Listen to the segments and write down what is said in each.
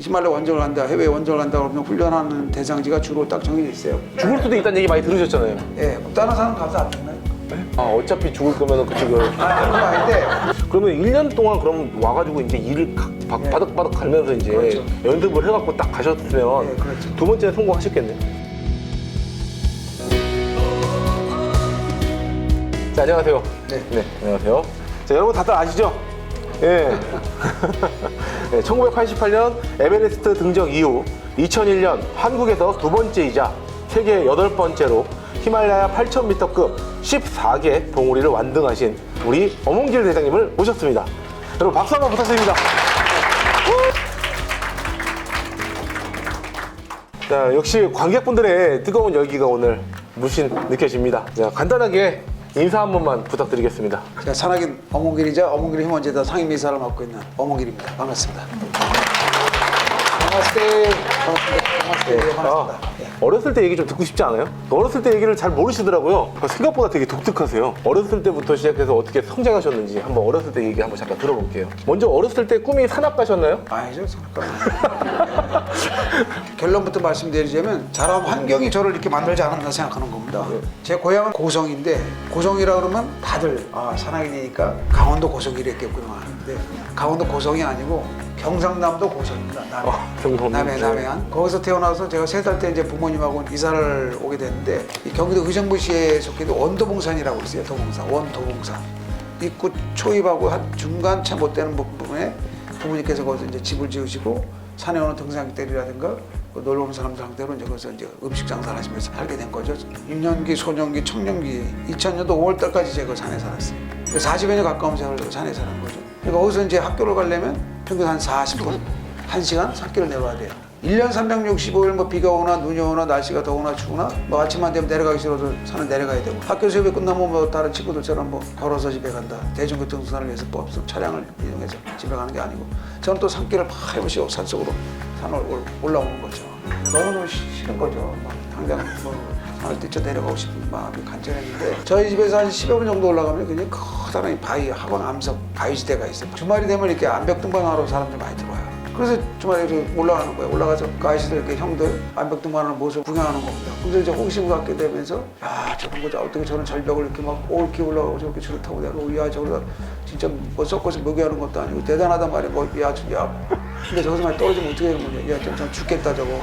히말라야 원정을 간다, 해외 원정을 간다 그러면 훈련하는 대상지가 주로 딱 정해져 있어요. 죽을 수도 있다는 얘기 많이 들으셨잖아요. 예, 다른 사람 가서 안 죽나요? 아, 어차피 죽을 거면은 그쪽을. 그건 아닌데. 그러면 1년 동안 그럼 와가지고 이제 일을 바닥바닥 갈면서 이제 그렇죠. 연습을 해갖고 딱 가셨으면 예, 그렇죠. 두 번째는 성공하셨겠네. 자, 안녕하세요. 네. 안녕하세요. 자, 여러분 다들 아시죠? 예. 네, 1988년 에베레스트 등정 이후 2001년 한국에서 두 번째이자 세계 8번째로 히말라야 8,000m급 14개 봉우리를 완등하신 우리 엄홍길 대장님을 모셨습니다. 여러분 박수 한번 부탁드립니다. 자, 역시 관객분들의 뜨거운 열기가 오늘 물씬 느껴집니다. 자, 간단하게 인사 한 번만 부탁드리겠습니다. 제가 산악인 엄홍길이자 엄홍길 힘원재단 상임이사를 맡고 있는 엄홍길입니다. 반갑습니다. 반갑습니다. 어렸을 때 얘기 좀 듣고 싶지 않아요? 어렸을 때 얘기를 잘 모르시더라고요. 생각보다 되게 독특하세요. 어렸을 때부터 시작해서 어떻게 성장하셨는지 한번 어렸을 때 얘기 한번 잠깐 들어볼게요. 먼저 어렸을 때 꿈이 산악가셨나요? 아니죠, 산악가. 결론부터 말씀드리자면 자란 환경이 저를 이렇게 만들지 않았나 생각하는 겁니다. 제 고향은 고성인데 고성이라 그러면 다들 산악인이니까 강원도 고성이랬겠구나 하는데 강원도 고성이 아니고 경상남도 고성입니다. 남해안. 거기서 태어나서 제가 3살 때 이제 부모님하고 이사를 오게 됐는데 이 경기도 의정부시에 속해 있는 원도봉산이라고 있어요. 도봉산, 원도봉산. 입구 초입하고 한 중간 채 못 되는 부분에 부모님께서 거기서 이제 집을 지으시고 산에 오는 등산객들이라든가 놀러 오는 사람들 상대로 이제 거기서 이제 음식 장사를 하시면서 살게 된 거죠. 유년기, 소년기, 청년기 2000년도 5월달까지 제가 산에 살았어요. 40여 년 가까운 세월을 산에 사는 거죠. 그러니까 거기서 이제 학교를 가려면 평균 한 40분, 1시간 산길을 내려와야 돼요. 1년 365일 뭐 비가 오나 눈이 오나 날씨가 더우나 추우나 뭐 아침만 되면 내려가기 싫어서 산을 내려가야 되고 학교 수업이 끝나면 뭐 다른 친구들처럼 뭐 걸어서 집에 간다. 대중교통 수단을 위해서 없으면 차량을 이용해서 집에 가는 게 아니고 저는 또 산길을 막 해보시고 산속으로 산을 올라오는 거죠. 너무너무 싫은 거죠. 막 당장 뭐 산을 뛰쳐 내려가고 싶은 마음이 간절했는데 저희 집에서 한 10여 분 정도 올라가면 굉장히 커다란 바위, 하방 암석 바위지대가 있어요. 주말이 되면 이렇게 암벽 등반하러 사람들이 많이 들어와요. 그래서 주말에 이렇게 올라가는 거예요. 올라가서 그 아저씨들 이렇게 형들 암벽 등반하는 모습을 구경하는 겁니다. 근데 이제 호기심을 갖게 되면서 야 저런 거지 어떻게 저런 절벽을 이렇게 막 올게 올라가고 저렇게 줄을 타고 내려가고 야 저러다 진짜 뭐 섞어서 먹이하는 것도 아니고 대단하단 말이야. 뭐 야 근데 저기서 많이 떨어지면 어떻게 되는 거냐. 야 좀 죽겠다 저거.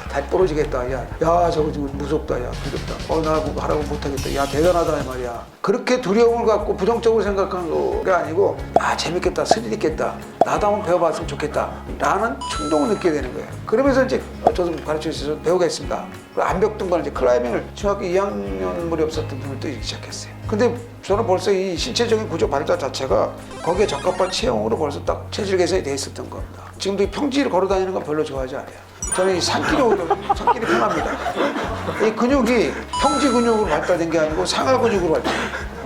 다리 부러지겠다. 야 저거 지금 무섭다. 야 무섭다. 나 그거 하라고 못하겠다. 야 대단하다 이 말이야. 그렇게 두려움을 갖고 부정적으로 생각한 게 아니고 재밌겠다. 스릴 있겠다. 나도 한번 배워봤으면 좋겠다 라는 충동을 느끼게 되는 거예요. 그러면서 이제 저도 가르쳐 주셔서 배우겠습니다. 암벽 등반을 이제 클라이밍을 중학교 2학년 무렵 었던 분을 뜨기 시작했어요. 근데 저는 벌써 이 신체적인 구조 발달 자체가 거기에 적합한 체형으로 벌써 딱 체질 개선이 돼 있었던 겁니다. 지금도 이 평지를 걸어 다니는 건 별로 좋아하지 않아요. 저는 이 산길이 편합니다. 이 근육이 평지 근육으로 발달된 게 아니고 상하 근육으로 발달된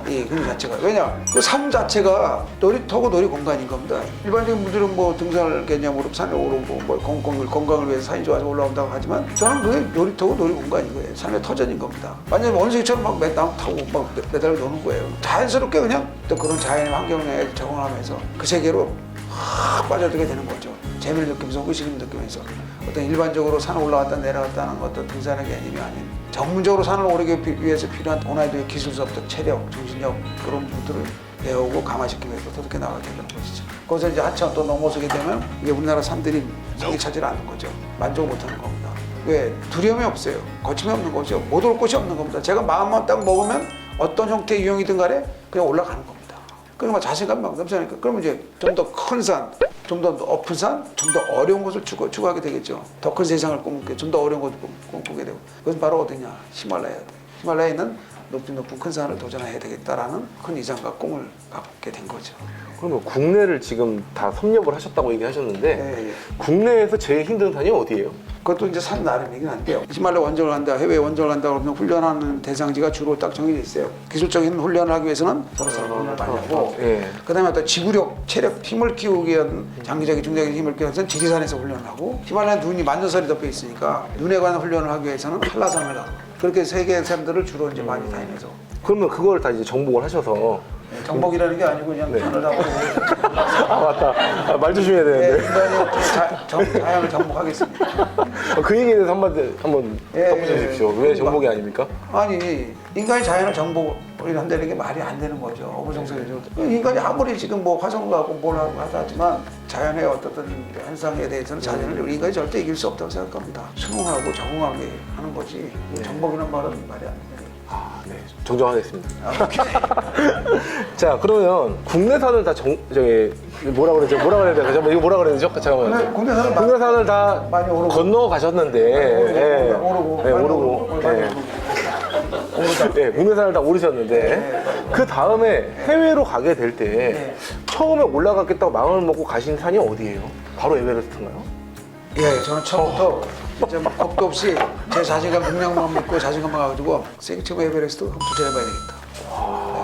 이 근육 자체가. 왜냐? 그 산 자체가 놀이터고 놀이 공간인 겁니다. 일반적인 분들은 뭐 등산을 개념으로 산에 오르고 뭐 건강을 위해서 산이 좋아서 올라온다고 하지만 저는 그게 놀이터고 놀이 공간인 거예요. 삶의 터전인 겁니다. 완전 원숭이처럼 막 나무 타고 막 매달려 노는 거예요. 자연스럽게 그냥 또 그런 자연의 환경에 적응하면서 그 세계로 확 빠져들게 되는 거죠. 재미를 느끼면서 호기심을 느끼면서 어떤 일반적으로 산을 올라갔다 내려갔다 하는 어떤 등산의 개념이 아닌 전문적으로 산을 오르기 위해서 필요한 고난이도의 기술 수업들, 체력, 정신력 그런 것들을 배우고 감화시키면서 어떻게 나가게 되는 것이죠. 거기서 이제 한참 또 넘어서게 되면 이게 우리나라 산들이 자기 차지를 않는 거죠. 만족을 못하는 겁니다. 왜? 두려움이 없어요. 거침이 없는 거죠. 못 올 곳이 없는 겁니다. 제가 마음만 딱 먹으면 어떤 형태의 유형이든 간에 그냥 올라가는 겁니다. 그러니까 자신감이 막 넘쳐나니까 그러면 이제 좀 더 큰 산, 좀 더 높은 산, 좀 더 어려운 것을 추구하게 되겠죠. 더 큰 세상을 꿈꾸게, 좀 더 어려운 것을 꿈꾸게 되고 그것은 바로 어디냐? 히말라야에 있는 높은 큰 산을 도전해야 되겠다라는 큰 이상과 꿈을 갖게 된 거죠. 그러면 국내를 지금 다 섭렵을 하셨다고 얘기하셨는데 네. 국내에서 제일 힘든 산이 어디예요? 그것도 이제 산 나름이긴 한데요. 히말라야 원정을 간다, 해외 원정을 간다 그러면 훈련하는 대상지가 주로 딱 정해져 있어요. 기술적인 훈련을 하기 위해서는 서로 훈련을 많이 하고 그다음에 또 지구력, 체력, 힘을 키우기 위한 장기적인 중장기 힘을 키우기 위해서는 지리산에서 훈련을 하고 히말라야 눈이 만년설이 덮여 있으니까 눈에 관한 훈련을 하기 위해서는 한라산을 가고 그렇게 세계 산들을 주로 이제 많이 다니면서 그러면 그걸 다 이제 정복을 하셔서 정복이라는 게 아니고 그냥 편을 하고. 아 맞다. 아, 말 조심해야 되는데. 인간이 자연을 정복하겠습니다. 그 얘기에 대해서 한번 덧붙여 주십시오. 왜 정복이 아닙니까? 아니 인간이 자연을 정복을 한다는 게 말이 안 되는 거죠. 어부정설이죠. 인간이 아무리 지금 뭐 화성을 하고 뭘 하고 하지만 자연의 어떤 현상에 대해서는 자연을 인간이 절대 이길 수 없다고 생각합니다. 순응하고 적응하게 하는 거지. 정복이라는 말은 말이 안 돼요. 아, 네. 정정하겠습니다. 자, 그러면 국내산을 다 뭐라 그래야 되죠? 이거 뭐라 그래야 되죠? 잠깐만요. 국내산을 다 많이 오르고. 건너 가셨는데, 오르고. 국내산을 다 오르셨는데, 그 다음에 해외로 가게 될 때, 처음에 올라갔겠다고 마음을 먹고 가신 산이 어디예요? 바로 에베레스트인가요? 예, 저는 처음부터 이제 막 겁도 없이 제 자신감, 능력만 믿고 자신감만 가지고 세계최고 에베레스트 한번 도전해봐야 되겠다.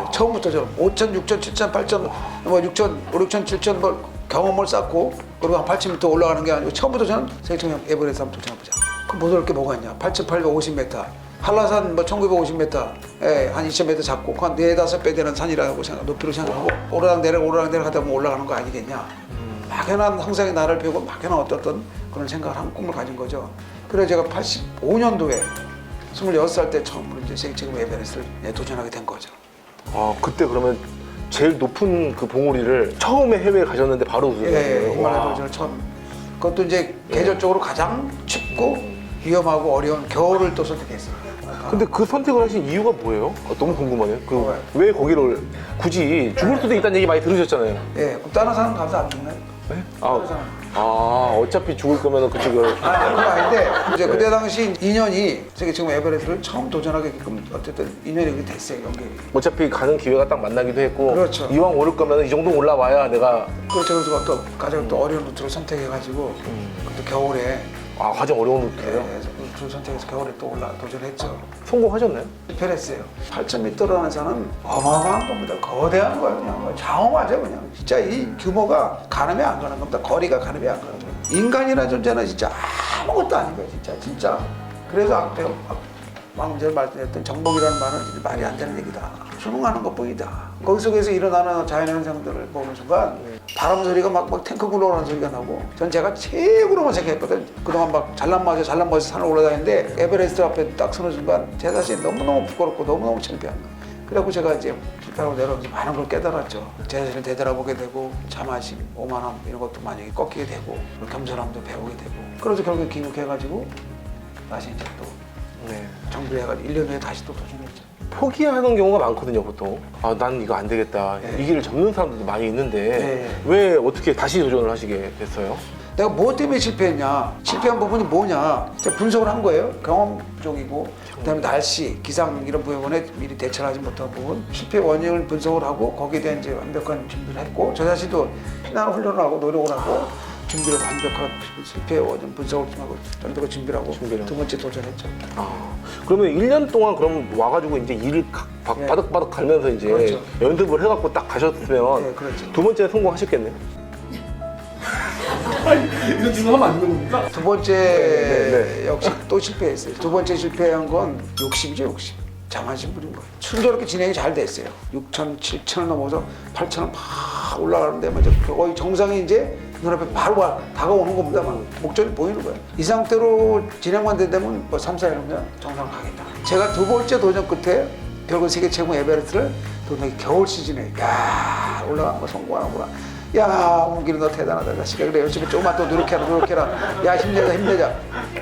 네, 처음부터 저는 5천, 6천, 7천, 8천, 뭐 6천, 5, 6천, 7천 뭐 경험을 쌓고 그리고 한 8천 m 올라가는 게 아니고 처음부터 저는 세계최고 에베레스트 한번 도전해보자. 그럼 못 올 게 뭐가 있냐? 8,850m. 한라산 뭐 1950m, 한 2,000m 잡고 한 4-5배 되는 산이라고 높이로 생각하고 오르락내리락 하다 보면 올라가는 거 아니겠냐. 막연한 상상의 나를 펴고 막연한 어떤 그런 생각을 한 꿈을 가진 거죠. 그래서 제가 85년도에 26살 때 처음으로 이제 세계최고 에베레스트를 도전하게 된 거죠. 아, 그때 그러면 제일 높은 그 봉우리를 처음에 해외에 가셨는데 바로 예, 이번에 도전을 처음. 그것도 이제 계절적으로 가장 춥고 위험하고 어려운 겨울을 또 선택했어요. 근데 그 선택을 하신 이유가 뭐예요? 너무 궁금하네요. 왜 거기를 굳이 죽을 수도 있다는 얘기 많이 들으셨잖아요. 예, 그럼 다른 사람 가서 안 죽나요? 네? 어차피 죽을 거면 그쪽을. 그건 아닌데 이제 그때 당시 인연이 세계최고 에베레스트를 처음 도전하게끔 어쨌든 인연이 됐어요. 연결이. 어차피 가는 기회가 딱 만나기도 했고. 그렇죠. 이왕 오를 거면 이 정도 올라와야 내가. 그렇죠. 그래서 또 가장 또 어려운 루트를 선택해가지고 그것도 겨울에. 아, 가장 어려운 루트예요? 네, 루트를 선택해서 겨울에 또 도전했죠. 성공하셨나요? 실패했어요. 8,000m라는 산은 어마어마한 겁니다. 거대한 거예요. 그냥 장엄하죠. 그냥 진짜 이 규모가 가늠이 안 가는 겁니다. 거리가 가늠이 안 가는 거예요. 인간이라는 존재는 진짜 아무것도 아닌 거예요. 진짜. 그래서 방금 전에 말씀드렸던 정복이라는 말은 진짜 말이 안 되는 얘기다. 순응하는 것뿐이다. 거기 속에서 일어나는 자연현상들을 보는 순간 바람 소리가 막 탱크 굴러오는 소리가 나고 전 제가 최고로만 생각했거든. 그동안 막 잘난 맛에 산을 올라다니는데 에베레스트 앞에 딱 서는 순간 제 자신이 너무너무 부끄럽고 너무너무 창피한 거예요. 그래갖고 제가 이제 실패하고 내려오면서 많은 걸 깨달았죠. 제 자신을 되돌아보게 되고 자만심, 오만함 이런 것도 많이 꺾이게 되고 겸손함도 배우게 되고 그래서 결국에 귀국해가지고 다시 이제 또 정비해가지고 1년 후에 다시 또 도전했죠. 포기하는 경우가 많거든요, 보통. 아, 난 이거 안 되겠다. 이 길을 접는 사람들도 많이 있는데 왜 어떻게 다시 도전을 하시게 됐어요? 내가 뭐 때문에 실패했냐, 실패한 부분이 뭐냐 제가 분석을 한 거예요. 경험적이고 그다음에 날씨, 기상 이런 부분에 미리 대처하지 못한 부분 실패 원인을 분석을 하고 거기에 대한 이제 완벽한 준비를 했고 저 자신도 피나는 훈련을 하고 노력을 하고 준비를 완벽한 실패 원인 분석을 좀 하고 완벽한 준비를 하고 두 번째 도전했죠. 그러면 1년 동안 그럼 와가지고 이제 일을 바득바득 갈면서 이제 그렇죠. 연습을 해갖고 딱 가셨으면 그렇죠. 두 번째 성공하셨겠네요? 이거 지금 하면 안 되는 겁니까? 두 번째 역시 또 실패했어요. 두 번째 실패한 건 욕심이죠, 욕심. 자만심 부린 거예요. 순조롭게 진행이 잘 됐어요. 6천, 7천을 넘어서 8천을 막 올라가는데 거의 정상이 이제 눈앞에 바로 다가오는 겁니다. 막 목전이 보이는 거예요. 이 상태로 진행만 된다면 뭐 3, 4일이면 정상 가겠다. 제가 두 번째 도전 끝에 결국 세계최고 에베레스트를 도전하기 겨울 시즌에 올라간 거 성공하는구나. 야, 홍길이 너 대단하다. 자식아, 그래 열심히 조금만 더 노력해라. 야, 힘내자.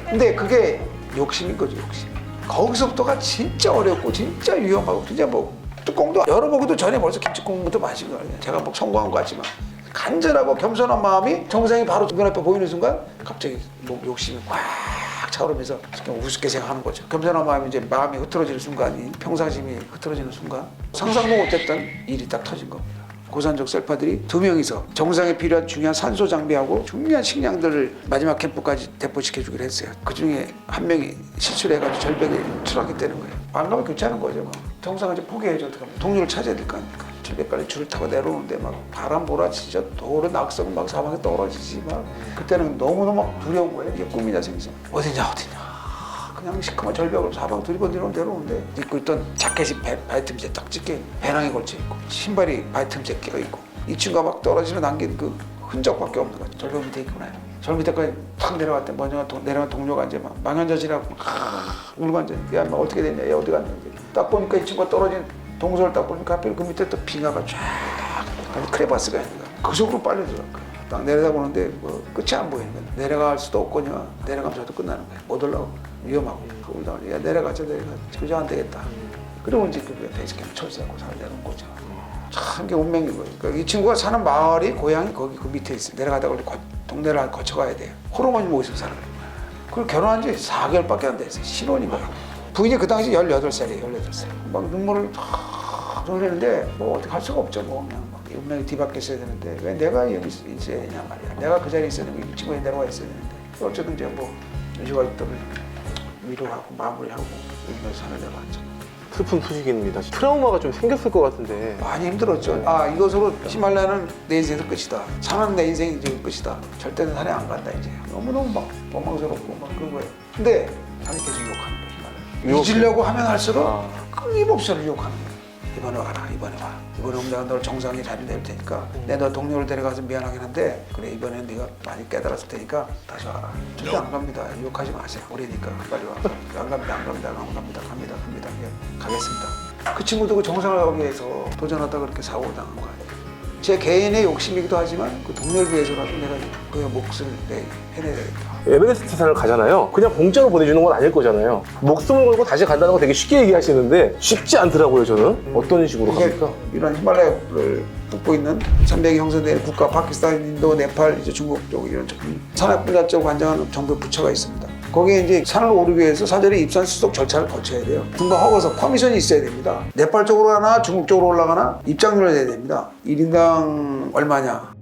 근데 그게 욕심인 거죠, 욕심. 거기서부터가 진짜 어렵고 진짜 위험하고 진짜 뭐 뚜껑도 열어보기도 전에 벌써 김치국물부터 마신 거예요. 제가 뭐 성공한 것 같지만 간절하고 겸손한 마음이 정상이 바로 눈앞에 보이는 순간 갑자기 뭐 욕심이 꽉 차오르면서 우습게 생각하는 거죠. 겸손한 마음이 이제 마음이 흐트러지는 순간이 평상심이 흐트러지는 순간 상상도 못했던 일이 딱 터진 겁니다. 고산족 셀파들이 2명이서 정상에 필요한 중요한 산소 장비하고 중요한 식량들을 마지막 캠프까지 대포시켜주기로 했어요. 그중에 한 명이 실수를 해가지고 절벽에 추락이 되는 거예요. 안 가면 괜찮은 거죠. 정상을 이제 포기해야죠. 어떡하면 동료를 찾아야 될 거 아닙니까? 절벽까지 줄을 타고 내려오는데 막 바람 몰아치죠. 도로 낙석 막 사방에 떨어지지 막 그때는 너무너무 두려운 거예요. 이게 꿈이냐 생이냐. 어디냐. 그냥 시커먼 절벽을 사방 두리번 내려오는데 입고 있던 자켓이 발 틈새 딱 찢게 배낭에 걸쳐 있고 신발이 발 틈새 끼어 있고 이 친구가 막 떨어지면 남긴 그 흔적밖에 없는 거죠. 절벽 밑에 있구나. 절 밑에까지 탁 내려갔대. 먼저 내려간 동료가 이제 막 망연자실하고 울고 앉아. 야, 막 어떻게 됐냐? 얘 어디 갔는지. 딱 보니까 이 친구가 떨어진 동선을 딱 보니까 하필 그 밑에 또 빙하가 쫙 크레바스가 있는 거야. 그 속으로 빨려들어가. 딱 내려다보는데 뭐 끝이 안 보이는 거야. 내려갈 수도 없거냐. 내려가면서도 끝나는 거야. 못 올라오고 위험하고. 울다 야 내려가자. 그저 안 되겠다. 그러고 이제 그 베이스캠 철수하고 살 내려온 거죠. 참 게 운명인 거예요. 그러니까 이 친구가 사는 마을이 고향이 거기 그 밑에 있어요. 내려가다가 동네를 거쳐가야 돼요. 호르몬이 모여서 살아요. 그리고 결혼한 지 4개월밖에 안 됐어요. 신혼인 거예요. 부인이 그 당시 18살이에요. 18살. 막 눈물을 탁 흘리는데 뭐 어떻게 할 수가 없죠. 뭐 그냥 막 운명이 뒤바뀌어 있어야 되는데 왜 내가 여기 있어야 되냐 말이야. 내가 그 자리에 있어야 되는데 이 친구에 내려와 있어야 되는데 어쨌든 이제 뭐 유지활동을 위로하고 마무리하고 이러면서 산을 내려왔죠. 슬픈 소식입니다. 트라우마가 좀 생겼을 것 같은데. 많이 힘들었죠. 아 이것으로 히말라야는 내 인생에서 끝이다. 산은 내 인생이 지금 끝이다. 절대는 산에 안 간다 이제. 너무너무 막 원망스럽고 막 그런 거예요. 근데 산이 계속 유혹하는 거예요. 히말라야. 잊으려고 하면 할수록 끊임없이 유혹하는 거예요. 이번에 와라, 이번에 와. 이번에 오면 내가 널 정상에 자리 낼 테니까 내가 너 동료를 데려가서 미안하긴 한데 그래 이번에는 네가 많이 깨달았을 테니까 다시 와라. 절대 안 갑니다. 유혹하지 마세요. 우리니까 빨리 와. 안 갑니다. 갑니다. 예, 가겠습니다. 그 친구도 그 정상을 가기 위해서 도전하다가 그렇게 사고를 당한 거 아니에요. 제 개인의 욕심이기도 하지만 그 동료를 위해서라도 내가 그 몫을 해내야 되겠다. 에베레스트 산을 가잖아요. 그냥 공짜로 보내주는 건 아닐 거잖아요. 목숨을 걸고 다시 간다는 거 되게 쉽게 얘기하시는데 쉽지 않더라고요, 저는. 어떤 식으로 갑니까? 이런 히말라야를 뚫고 있는 산맥이 형성된 국가 파키스탄, 인도, 네팔, 이제 중국 쪽 이런 산악분야적 관장하는 정부 부처가 있습니다. 거기에 이제 산을 오르기 위해서 사전에 입산 수속 절차를 거쳐야 돼요. 등반 허가서 퍼미션이 있어야 됩니다. 네팔 쪽으로 가나 중국 쪽으로 올라가나 입장료를 내야 됩니다. 1인당 얼마냐?